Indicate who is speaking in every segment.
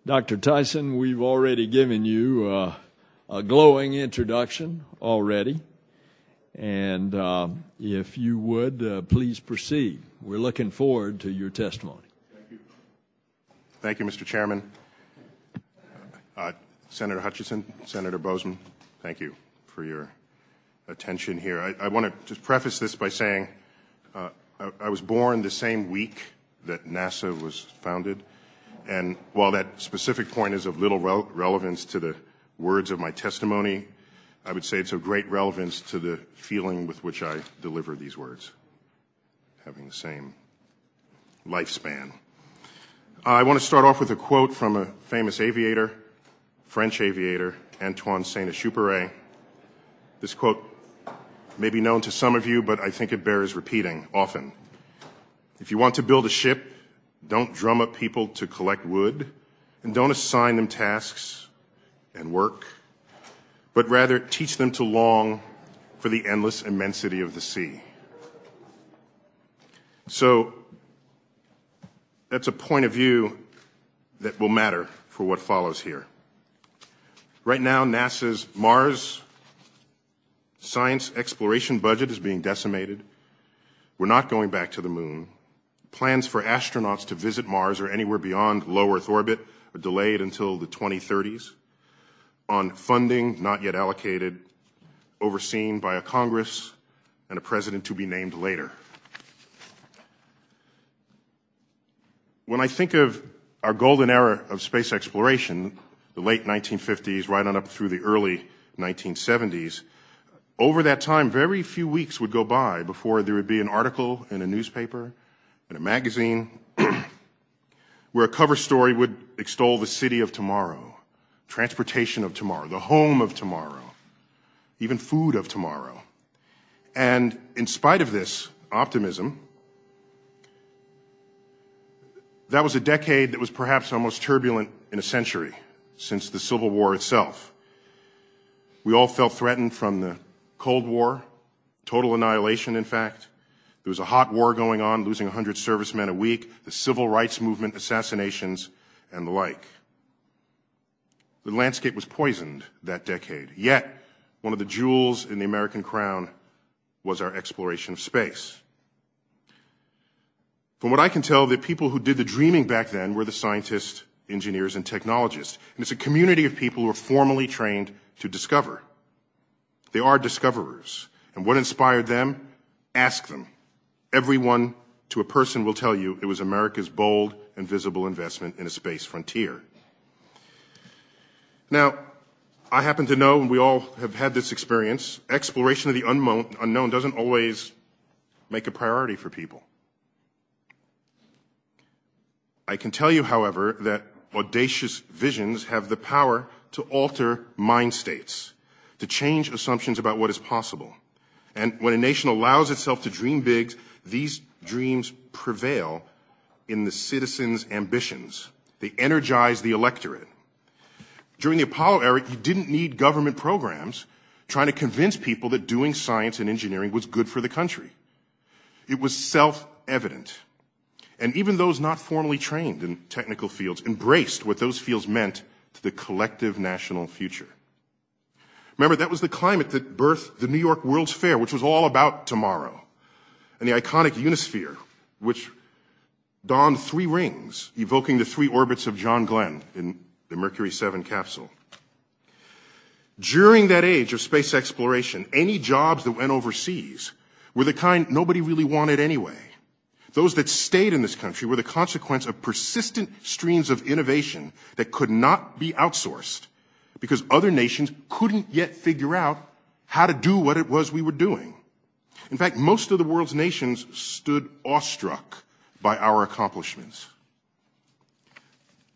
Speaker 1: Dr. Tyson, we've already given you a glowing introduction already. And if you would, please proceed. We're looking forward to your testimony.
Speaker 2: Thank you. Thank you, Mr. Chairman. Senator Hutchinson, Senator Bozeman, thank you for your attention here. I want to just preface this by saying I was born the same week that NASA was founded. And while that specific point is of little relevance to the words of my testimony, I would say it's of great relevance to the feeling with which I deliver these words, having the same lifespan. I want to start off with a quote from a famous aviator, French aviator, Antoine Saint-Exupéry. This quote may be known to some of you, but I think it bears repeating often. If you want to build a ship, don't drum up people to collect wood, and don't assign them tasks and work, but rather teach them to long for the endless immensity of the sea. So that's a point of view that will matter for what follows here. Right now, NASA's Mars science exploration budget is being decimated. We're not going back to the moon. Plans for astronauts to visit Mars or anywhere beyond low Earth orbit are delayed until the 2030s. On funding not yet allocated, overseen by a Congress and a president to be named later. When I think of our golden era of space exploration, the late 1950s, right on up through the early 1970s, over that time, very few weeks would go by before there would be an article in a newspaper, in a magazine, where a cover story would extol the city of tomorrow, transportation of tomorrow, the home of tomorrow, even food of tomorrow. And in spite of this optimism, that was a decade that was perhaps our most turbulent in a century since the Civil War itself. We all felt threatened from the Cold War, total annihilation, in fact. There was a hot war going on, losing 100 servicemen a week, the civil rights movement, assassinations, and the like. The landscape was poisoned that decade. Yet, one of the jewels in the American crown was our exploration of space. From what I can tell, the people who did the dreaming back then were the scientists, engineers, and technologists. And it's a community of people who are formally trained to discover. They are discoverers. And what inspired them? Ask them. Everyone to a person will tell you it was America's bold and visible investment in a space frontier. Now, I happen to know, and we all have had this experience, exploration of the unknown doesn't always make a priority for people. I can tell you, however, that audacious visions have the power to alter mind states, to change assumptions about what is possible. And when a nation allows itself to dream big, these dreams prevail in the citizens' ambitions. They energize the electorate. During the Apollo era, you didn't need government programs trying to convince people that doing science and engineering was good for the country. It was self-evident. And even those not formally trained in technical fields embraced what those fields meant to the collective national future. Remember, that was the climate that birthed the New York World's Fair, which was all about tomorrow, and the iconic Unisphere, which donned 3 rings, evoking the 3 orbits of John Glenn in the Mercury 7 capsule. During that age of space exploration, any jobs that went overseas were the kind nobody really wanted anyway. Those that stayed in this country were the consequence of persistent streams of innovation that could not be outsourced because other nations couldn't yet figure out how to do what it was we were doing. In fact, most of the world's nations stood awestruck by our accomplishments.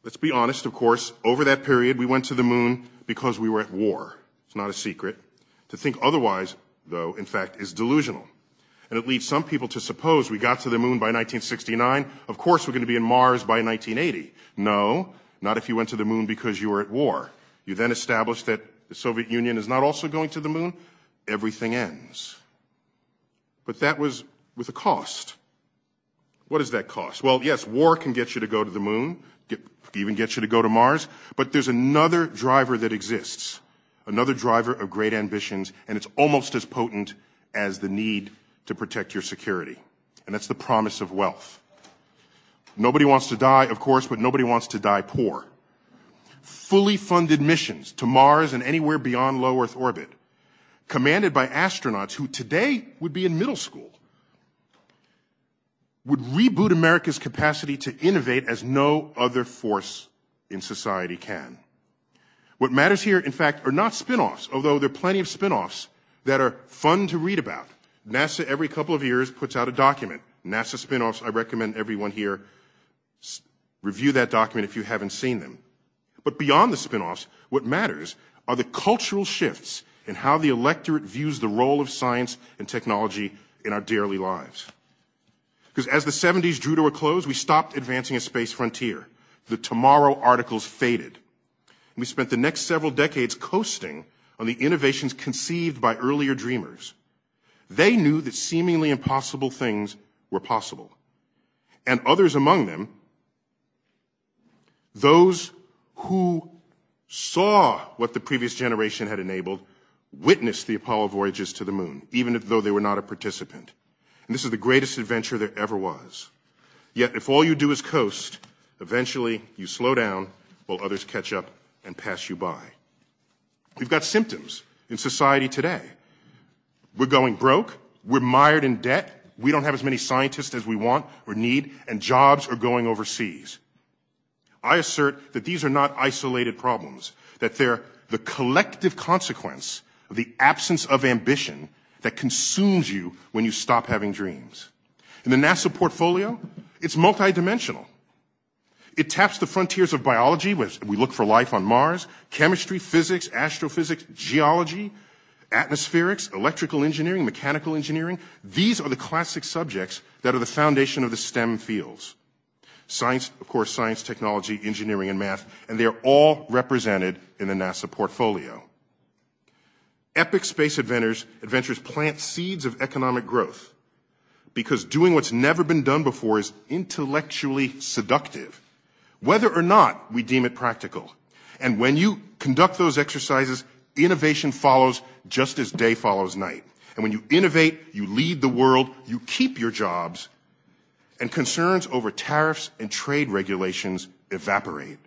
Speaker 2: Let's be honest, of course, over that period we went to the moon because we were at war. It's not a secret. To think otherwise, though, in fact, is delusional. And it leads some people to suppose we got to the moon by 1969. Of course, we're going to be in Mars by 1980. No, not if you went to the moon because you were at war. You then established that the Soviet Union is not also going to the moon. Everything ends. But that was with a cost. What does that cost? Well, yes, war can get you to go to the moon, even get you to go to Mars, but there's another driver that exists, another driver of great ambitions, and it's almost as potent as the need to protect your security, and that's the promise of wealth. Nobody wants to die, of course, but nobody wants to die poor. Fully funded missions to Mars and anywhere beyond low Earth orbit, commanded by astronauts who today would be in middle school, would reboot America's capacity to innovate as no other force in society can. What matters here, in fact, are not spin-offs, although there are plenty of spin-offs that are fun to read about. NASA every couple of years puts out a document. NASA spin-offs, I recommend everyone here review that document if you haven't seen them. But beyond the spin-offs, what matters are the cultural shifts in how the electorate views the role of science and technology in our daily lives. Because as the 70s drew to a close, we stopped advancing a space frontier. The Tomorrow articles faded. And we spent the next several decades coasting on the innovations conceived by earlier dreamers. They knew that seemingly impossible things were possible. And others among them, those who saw what the previous generation had enabled, witnessed the Apollo voyages to the moon, even though they were not a participant. And this is the greatest adventure there ever was. Yet if all you do is coast, eventually you slow down while others catch up and pass you by. We've got symptoms in society today. We're going broke, we're mired in debt, we don't have as many scientists as we want or need, and jobs are going overseas. I assert that these are not isolated problems, that they're the collective consequence of the absence of ambition that consumes you when you stop having dreams. In the NASA portfolio, it's multidimensional. It taps the frontiers of biology, where we look for life on Mars, chemistry, physics, astrophysics, geology, atmospherics, electrical engineering, mechanical engineering. These are the classic subjects that are the foundation of the STEM fields. Science, of course, science, technology, engineering, and math, and they're all represented in the NASA portfolio. Epic space adventures plant seeds of economic growth because doing what's never been done before is intellectually seductive, whether or not we deem it practical. And when you conduct those exercises, innovation follows just as day follows night. And when you innovate, you lead the world, you keep your jobs, and concerns over tariffs and trade regulations evaporate.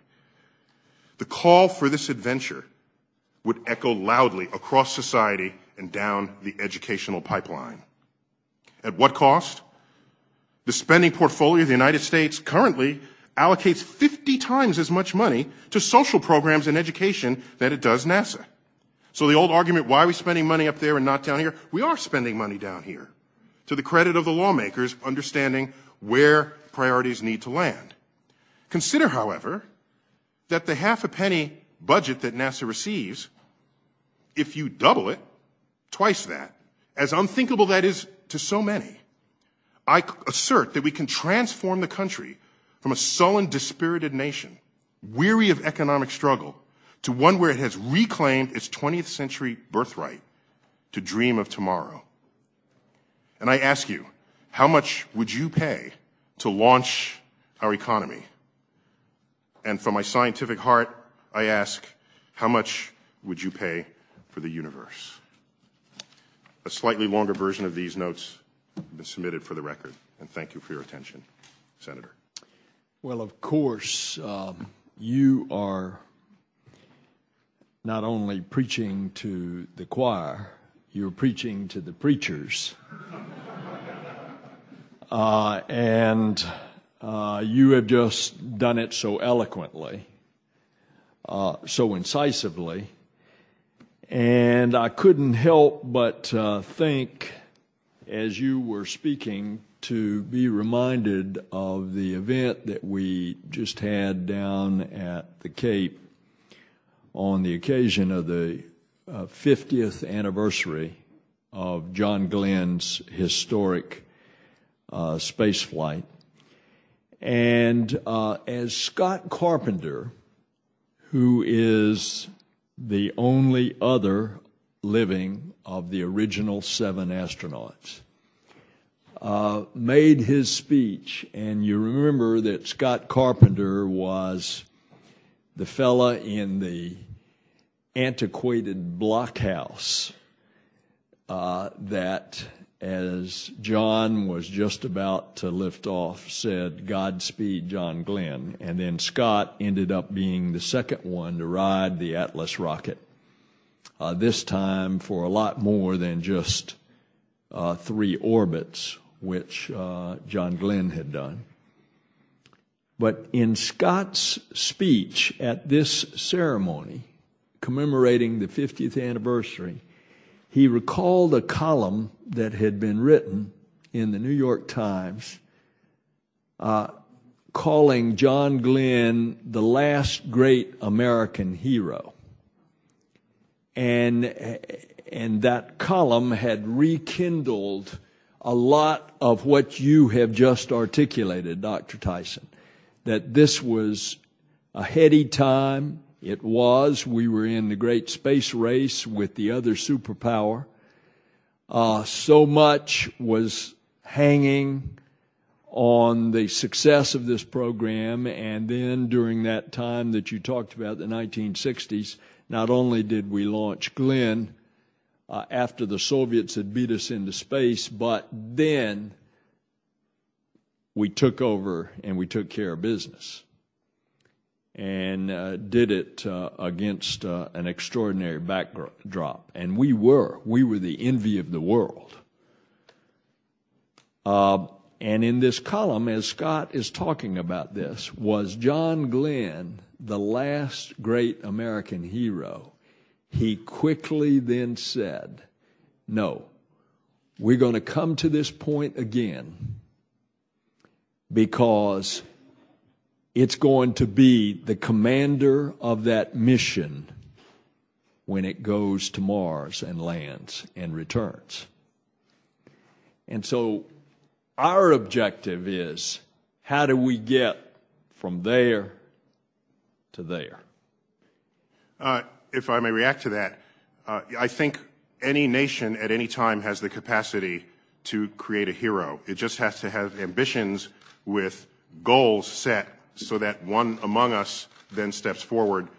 Speaker 2: The call for this adventure would echo loudly across society and down the educational pipeline. At what cost? The spending portfolio of the United States currently allocates 50 times as much money to social programs and education than it does NASA. So the old argument, why are we spending money up there and not down here? We are spending money down here, to the credit of the lawmakers understanding where priorities need to land. Consider, however, that the half a penny budget that NASA receives, if you double it, twice that, as unthinkable that is to so many, I assert that we can transform the country from a sullen, dispirited nation, weary of economic struggle, to one where it has reclaimed its 20th century birthright to dream of tomorrow. And I ask you, how much would you pay to launch our economy? And from my scientific heart, I ask, how much would you pay for the universe? A slightly longer version of these notes have been submitted for the record, and thank you for your attention, Senator.
Speaker 1: Well, of course, you are not only preaching to the choir, you're preaching to the preachers. And you have just done it so eloquently, so incisively, and I couldn't help but think, as you were speaking, to be reminded of the event that we just had down at the Cape on the occasion of the 50th anniversary of John Glenn's historic space flight. And as Scott Carpenter, who is the only other living of the original 7 astronauts, made his speech, and you remember that Scott Carpenter was the fella in the antiquated blockhouse that, as John was just about to lift off, said, "Godspeed, John Glenn." And then Scott ended up being the second one to ride the Atlas rocket, this time for a lot more than just 3 orbits, which John Glenn had done. But in Scott's speech at this ceremony, commemorating the 50th anniversary, he recalled a column that had been written in the New York Times calling John Glenn the last great American hero. And that column had rekindled a lot of what you have just articulated, Dr. Tyson, that this was a heady time. It was. We were in the great space race with the other superpower. So much was hanging on the success of this program, and then during that time that you talked about, the 1960s, not only did we launch Glenn after the Soviets had beat us into space, but then we took over and we took care of business and did it against an extraordinary backdrop. And we were the envy of the world. And in this column, as Scott is talking about this, was John Glenn the last great American hero? He quickly then said, no, we're going to come to this point again because it's going to be the commander of that mission when it goes to Mars and lands and returns. And so our objective is, how do we get from there to there?
Speaker 2: If I may react to that, I think any nation at any time has the capacity to create a hero. It just has to have ambitions with goals set so that one among us then steps forward,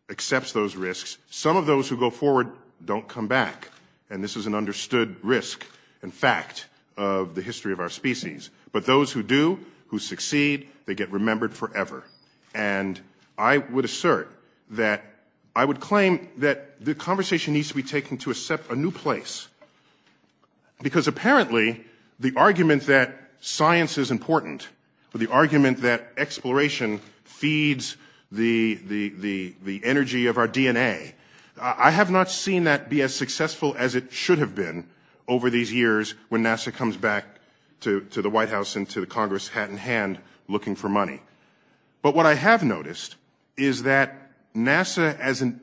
Speaker 2: accepts those risks. Some of those who go forward don't come back, and this is an understood risk and fact of the history of our species. But those who do, who succeed, they get remembered forever. And I would assert that I would claim that the conversation needs to be taken to a new place. Because apparently, the argument that science is important, or the argument that exploration feeds the energy of our DNA, I have not seen that be as successful as it should have been over these years when NASA comes back to the White House and to the Congress hat in hand looking for money. But what I have noticed is that NASA as an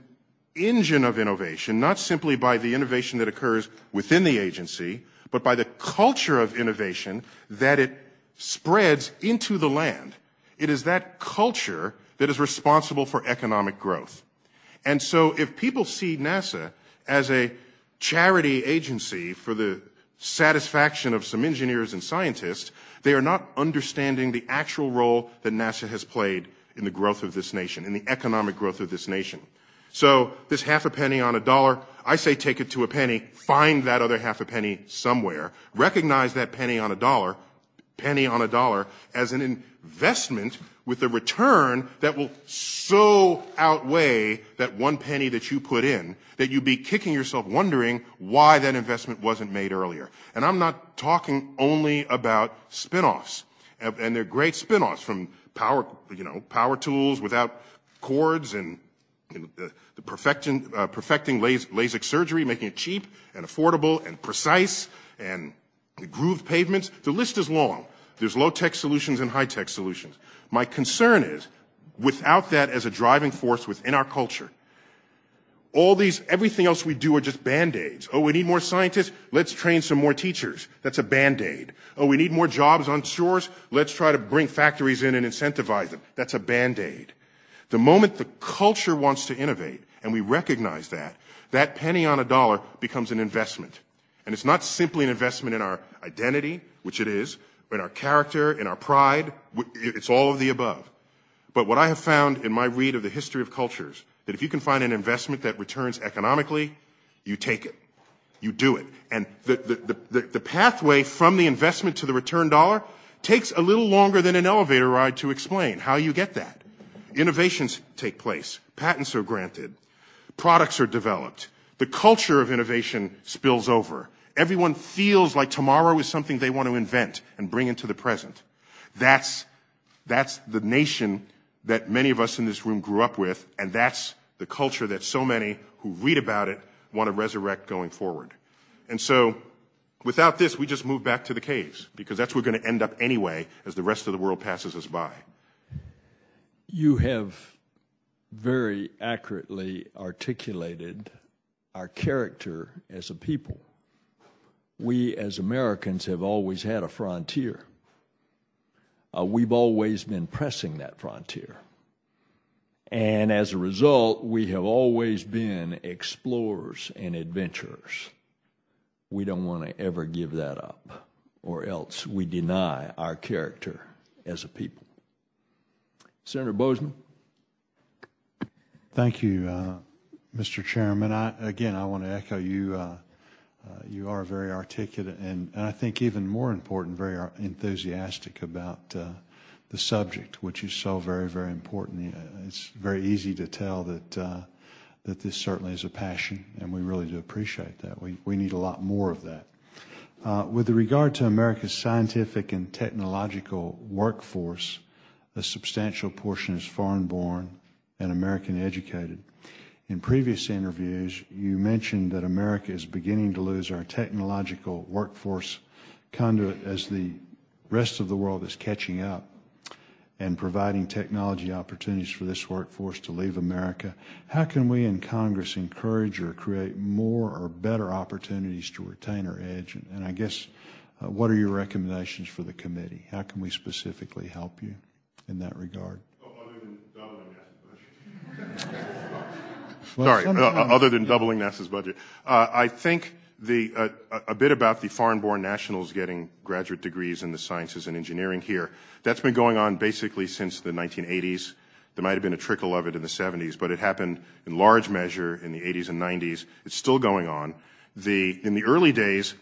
Speaker 2: engine of innovation, not simply by the innovation that occurs within the agency, but by the culture of innovation that it spreads into the land. It is that culture that is responsible for economic growth. And so if people see NASA as a charity agency for the satisfaction of some engineers and scientists, they are not understanding the actual role that NASA has played in the growth of this nation, in the economic growth of this nation. So this half a penny on a dollar, I say take it to a penny, find that other half a penny somewhere, recognize that penny on a dollar as an investment with a return that will so outweigh that 1 penny that you put in that you'd be kicking yourself wondering why that investment wasn't made earlier. And I'm not talking only about spin-offs. And they're great spin-offs from power tools without cords and the perfecting LASIK surgery, making it cheap and affordable and precise, and the grooved pavements. The list is long. There's low-tech solutions and high-tech solutions. My concern is, without that as a driving force within our culture, everything else we do are just Band-Aids. Oh, we need more scientists? Let's train some more teachers. That's a Band-Aid. Oh, we need more jobs on shores? Let's try to bring factories in and incentivize them. That's a Band-Aid. The moment the culture wants to innovate, and we recognize that, that penny on a dollar becomes an investment. And it's not simply an investment in our identity which it is, in our character, in our pride, it's all of the above. But what I have found in my read of the history of cultures, that if you can find an investment that returns economically, you take it. You do it. And the pathway from the investment to the return dollar takes a little longer than an elevator ride to explain how you get that. Innovations take place. Patents are granted. Products are developed. The culture of innovation spills over. Everyone feels like tomorrow is something they want to invent and bring into the present. That's the nation that many of us in this room grew up with, and that's the culture that so many who read about it want to resurrect going forward. And so, without this, we just move back to the caves, because that's where we're going to end up anyway as the rest of the world passes us by.
Speaker 1: You have very accurately articulated our character as a people. We as Americans have always had a frontier. We've always been pressing that frontier. And as a result, we have always been explorers and adventurers. We don't want to ever give that up, or else we deny our character as a people. Senator Bozeman.
Speaker 3: Thank you, Mr. Chairman. I want to echo you. You are very articulate and I think even more important, very enthusiastic about the subject, which is so very, very important. It's very easy to tell that this certainly is a passion, and we really do appreciate that. We need a lot more of that. With regard to America's scientific and technological workforce, a substantial portion is foreign-born and American-educated. In previous interviews, you mentioned that America is beginning to lose our technological workforce conduit as the rest of the world is catching up and providing technology opportunities for this workforce to leave America. How can we in Congress encourage or create more or better opportunities to retain our edge? And I guess, what are your recommendations for the committee? How can we specifically help you in that regard?
Speaker 2: Other than doubling NASA's budget. Sorry, other than doubling NASA's budget. I think a bit about the foreign-born nationals getting graduate degrees in the sciences and engineering here, that's been going on basically since the 1980s. There might have been a trickle of it in the 70s, but it happened in large measure in the 80s and 90s. It's still going on. In the early days,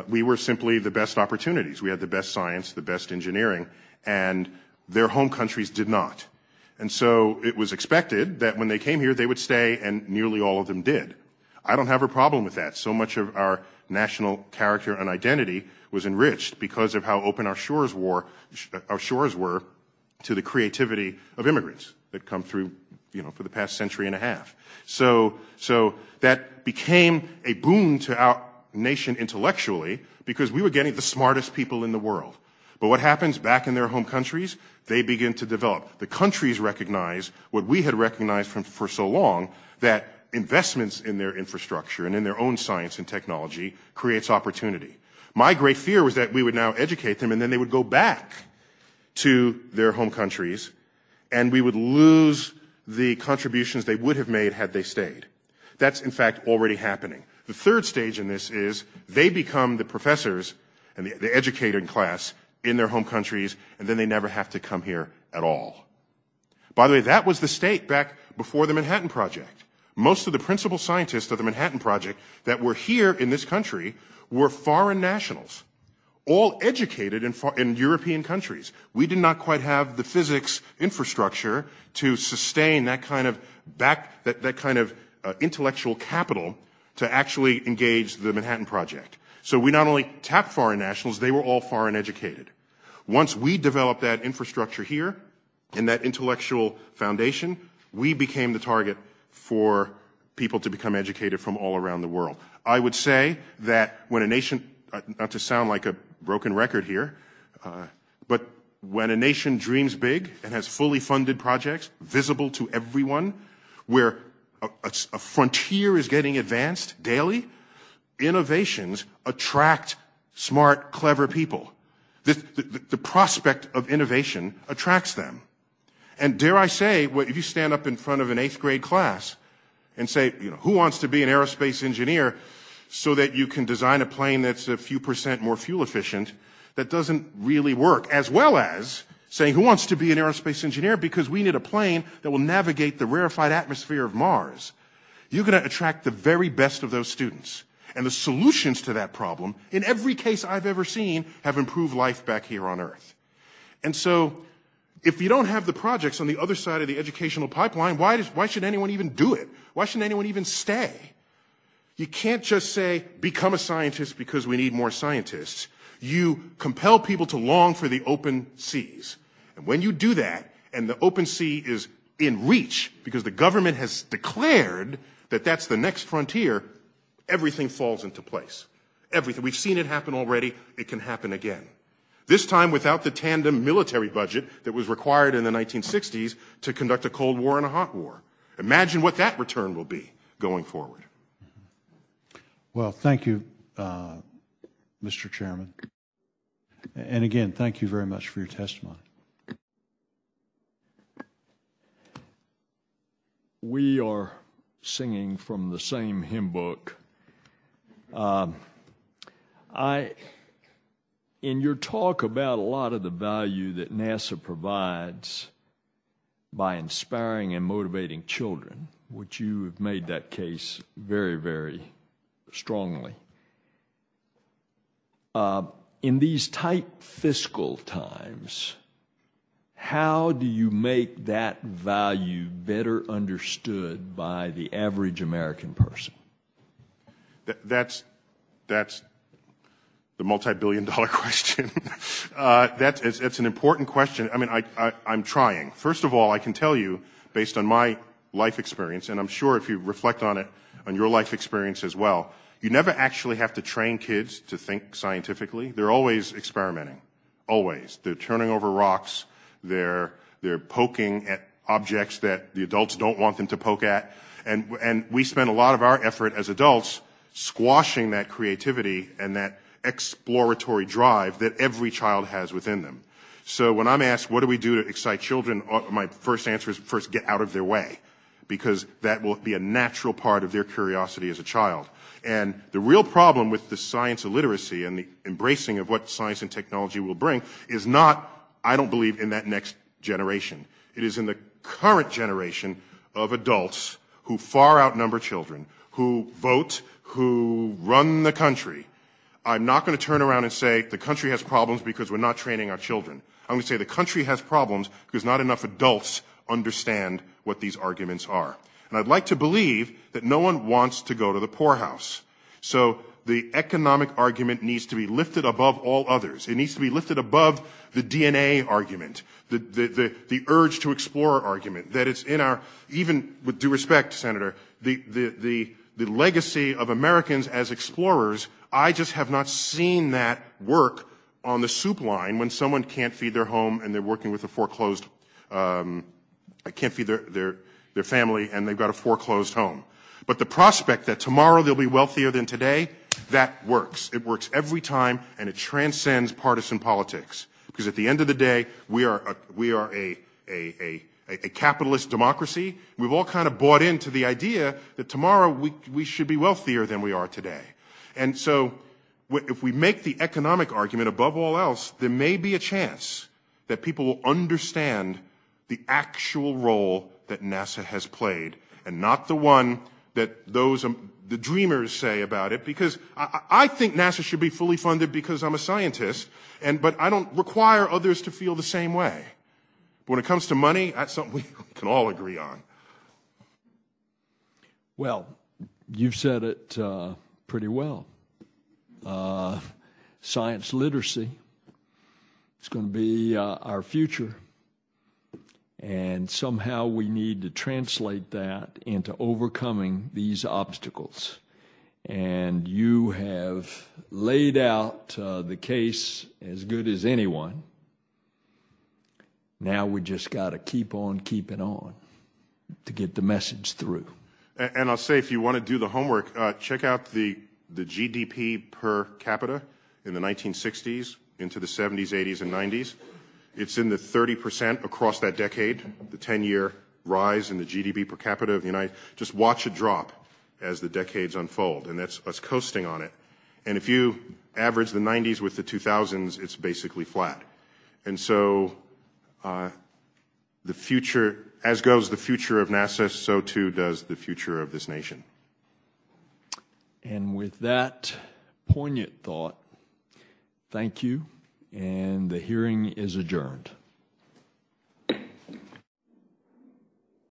Speaker 2: we were simply the best opportunities. We had the best science, the best engineering, and their home countries did not. And so it was expected that when they came here, they would stay, and nearly all of them did. I don't have a problem with that. So much of our national character and identity was enriched because of how open our shores were to the creativity of immigrants that come through, for the past century and a half. So that became a boon to our nation intellectually because we were getting the smartest people in the world. But what happens back in their home countries? They begin to develop. The countries recognize what we had recognized for so long, that investments in their infrastructure and in their own science and technology creates opportunity. My great fear was that we would now educate them and then they would go back to their home countries and we would lose the contributions they would have made had they stayed. That's, in fact, already happening. The third stage in this is they become the professors and the educating class in their home countries, and then they never have to come here at all. By the way, that was the state back before the Manhattan Project. Most of the principal scientists of the Manhattan Project that were here in this country were foreign nationals, all educated in European countries. We did not quite have the physics infrastructure to sustain that kind of intellectual capital to actually engage the Manhattan Project. So we not only tapped foreign nationals, they were all foreign educated. Once we developed that infrastructure here and that intellectual foundation, we became the target for people to become educated from all around the world. I would say that when a nation, not to sound like a broken record here, but when a nation dreams big and has fully funded projects visible to everyone, where a frontier is getting advanced daily, innovations attract smart, clever people. The prospect of innovation attracts them. And dare I say, if you stand up in front of an 8th grade class and say, who wants to be an aerospace engineer so that you can design a plane that's a few % more fuel efficient, that doesn't really work, as well as saying, who wants to be an aerospace engineer? Because we need a plane that will navigate the rarefied atmosphere of Mars. You're going to attract the very best of those students. And the solutions to that problem, in every case I've ever seen, have improved life back here on Earth. And so, if you don't have the projects on the other side of the educational pipeline, why should anyone even do it? Why shouldn't anyone even stay? You can't just say, become a scientist because we need more scientists. You compel people to long for the open seas. And when you do that, and the open sea is in reach, because the government has declared that that's the next frontier, everything falls into place. Everything. We've seen it happen already. It can happen again. This time without the tandem military budget that was required in the 1960s to conduct a Cold War and a hot war. Imagine what that return will be going forward.
Speaker 3: Well, thank you, Mr. Chairman. And again, thank you very much for your testimony.
Speaker 1: We are singing from the same hymn book. In your talk about a lot of the value that NASA provides by inspiring and motivating children, which you have made that case very, very strongly, in these tight fiscal times, how do you make that value better understood by the average American person?
Speaker 2: That's the multi-billion-dollar question. It's an important question. I mean, I'm trying. First of all, I can tell you, based on my life experience, and I'm sure if you reflect on it, on your life experience as well, you never actually have to train kids to think scientifically. They're always experimenting. Always. They're turning over rocks. They're poking at objects that the adults don't want them to poke at. And we spend a lot of our effort as adults squashing that creativity and that exploratory drive that every child has within them. So when I'm asked, what do we do to excite children, my first answer is first get out of their way, because that will be a natural part of their curiosity as a child. And the real problem with the science illiteracy and the embracing of what science and technology will bring is not, I don't believe, in that next generation. It is in the current generation of adults who far outnumber children, who vote, who run the country. I'm not going to turn around and say the country has problems because we're not training our children. I'm going to say the country has problems because not enough adults understand what these arguments are. And I'd like to believe that no one wants to go to the poorhouse. So the economic argument needs to be lifted above all others. It needs to be lifted above the DNA argument, the urge to explore argument, that it's in our, even with due respect, Senator, the legacy of Americans as explorers. I just have not seen that work on the soup line when someone can't feed their home and they're working with a foreclosed, can't feed their family and they've got a foreclosed home. But the prospect that tomorrow they'll be wealthier than today, that works. It works every time, and it transcends partisan politics. Because at the end of the day, we are a capitalist democracy. We've all kind of bought into the idea that tomorrow we should be wealthier than we are today. And so if we make the economic argument above all else, there may be a chance that people will understand the actual role that NASA has played, and not the one that the dreamers say about it, because I think NASA should be fully funded because I'm a scientist, but I don't require others to feel the same way. But when it comes to money, that's something we can all agree on.
Speaker 1: Well, you've said it pretty well. Science literacy is going to be our future. And somehow we need to translate that into overcoming these obstacles. And you have laid out the case as good as anyone. Now we just got to keep on keeping on to get the message through.
Speaker 2: And I'll say, if you want to do the homework, check out the GDP per capita in the 1960s into the 70s, 80s, and 90s. It's in the 30% across that decade, the 10-year rise in the GDP per capita of the United States. Just watch it drop as the decades unfold, and that's us coasting on it. And if you average the 90s with the 2000s, it's basically flat. And so the future, as goes the future of NASA, so too does the future of this nation.
Speaker 1: And with that poignant thought, thank you, and the hearing is adjourned.